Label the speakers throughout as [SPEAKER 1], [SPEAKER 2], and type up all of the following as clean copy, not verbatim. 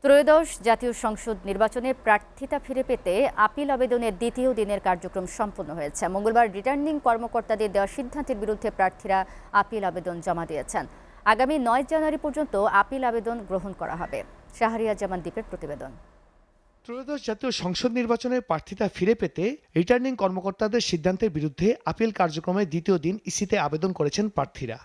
[SPEAKER 1] ত্রয়োদশ জাতীয় সংসদ নির্বাচনে প্রার্থিতা ফিরে পেতে আপিল আবেদনের দ্বিতীয় দিনের কার্যক্রম সম্পন্ন হয়েছে। মঙ্গলবার রিটার্নিং কর্মকর্তাদের দেওয়া সিদ্ধান্তের বিরুদ্ধে প্রার্থীরা আপিল আবেদন জমা দিয়েছেন। আগামী 9 জানুয়ারি পর্যন্ত আপিল আবেদন গ্রহণ করা হবে। শাহরিয়ার জামান দ্বীপের প্রতিবেদন।
[SPEAKER 2] ত্রয়োদশ জাতীয় সংসদ নির্বাচনে প্রার্থিতা ফিরে পেতে রিটার্নিং কর্মকর্তাদের সিদ্ধান্তের বিরুদ্ধে আপিল কার্যক্রমের দ্বিতীয় দিন ইসিতে আবেদন করেছেন প্রার্থীরা।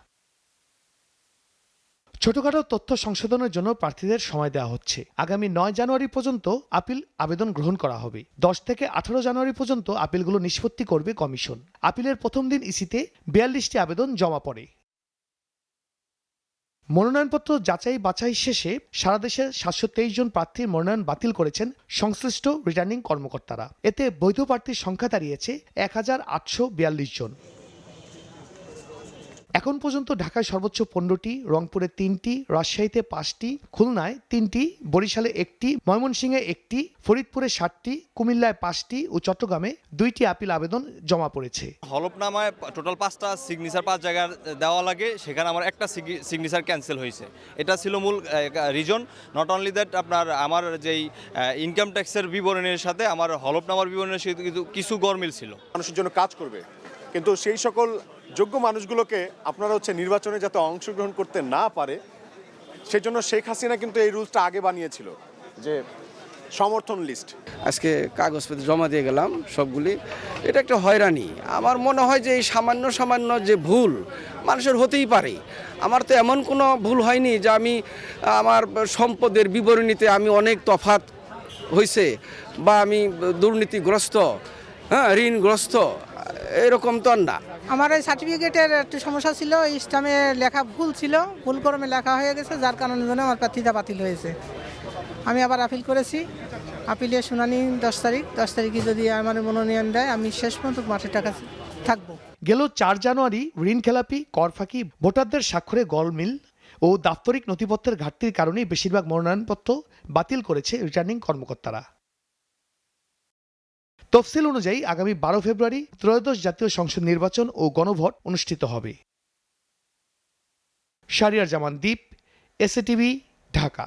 [SPEAKER 2] ছোটখাটো তথ্য সংশোধনের জন্য প্রার্থীদের সময় দেওয়া হচ্ছে। আগামী 9 জানুয়ারি পর্যন্ত আপিল আবেদন গ্রহণ করা হবে। 10 থেকে 18 জানুয়ারি পর্যন্ত আপিলগুলো নিষ্পত্তি করবে কমিশন। আপিলের প্রথম দিন ইসিতে 42টি আবেদন জমা পড়ে। মনোনয়নপত্র যাচাই বাছাই শেষে সারা দেশে 723 জন প্রার্থীর মনোনয়ন বাতিল করেছেন সংশ্লিষ্ট রিটার্নিং কর্মকর্তারা। এতে বৈধ প্রার্থীর সংখ্যা দাঁড়িয়েছে 1842 জন। এখন পর্যন্ত ঢাকায় সর্বোচ্চ 15টি, রংপুরে 3টি, রাজশাহীতে 5টি, খুলনায় 3টি, বরিশালে 1টি, ময়মনসিংহে 1টি, ফরিদপুরে 7টি, কুমিল্লায় 5টি ও চট্টগ্রামে 2টি আপিল আবেদন জমা পড়েছে।
[SPEAKER 3] হলফনামায় টোটাল 5টা সিগনেচার 5 জায়গায় দেওয়া লাগে, সেখানে আমার একটা সিগনেচার ক্যান্সেল হয়েছে। এটা ছিল মূল রিজন। নট অনলি দ্যাট, আমার যেই ইনকাম ট্যাক্সের বিবরণের সাথে আমার হলফনামার বিবরণের সাথে কিছু গরমিল ছিল।
[SPEAKER 4] মানুষের জন্য কাজ করবে, কিন্তু সেই সকল যোগ্য মানুষগুলোকে আপনারা নির্বাচনে যাতে অংশগ্রহণ করতে না পারে, সেজন্য শেখ হাসিনা কিন্তু এই রুলসটা আগে বানিয়েছিল, যে সমর্থন লিস্ট।
[SPEAKER 5] আজকে কাগজপত্র জমা দিয়ে গেলাম সবগুলি। এটা একটা হয়রানি। আমার মনে হয় যে এই সামান্য যে ভুল মানুষের হতেই পারে। আমার তো এমন কোনো ভুল হয়নি যে আমি আমার সম্পদের বিবরণীতে আমি অনেক তফাৎ হয়েছে বা আমি দুর্নীতিগ্রস্ত, ঋণগ্রস্ত, এরকম তো না।
[SPEAKER 6] আমার এই সার্টিফিকেটের একটা সমস্যা ছিল, ইসলামে লেখা ভুল ছিল, ভুল ক্রমে লেখা হয়ে গেছে, যার কারণে আমার প্রার্থিতা বাতিল হয়েছে। আমি আবার আপিল করেছি। আপিলের শুনানি 10 তারিখে যদি আমার মনোনয়ন দেয়, আমি শেষ পর্যন্ত মাঠে টাকা থাকবো।
[SPEAKER 2] গেল 4 জানুয়ারি ঋণ খেলাপি, কর ফাঁকি, ভোটারদের স্বাক্ষরে গলমিল ও দাপ্তরিক নথিপত্রের ঘাটতির কারণেই বেশিরভাগ মনোনয়নপত্র বাতিল করেছে রিটার্নিং কর্মকর্তারা। তফসিল অনুযায়ী আগামী 12 ফেব্রুয়ারি ত্রয়োদশ জাতীয় সংসদ নির্বাচন ও গণভোট অনুষ্ঠিত হবে। শাহরিয়ার জামান দ্বীপ, এসএটিভি, ঢাকা।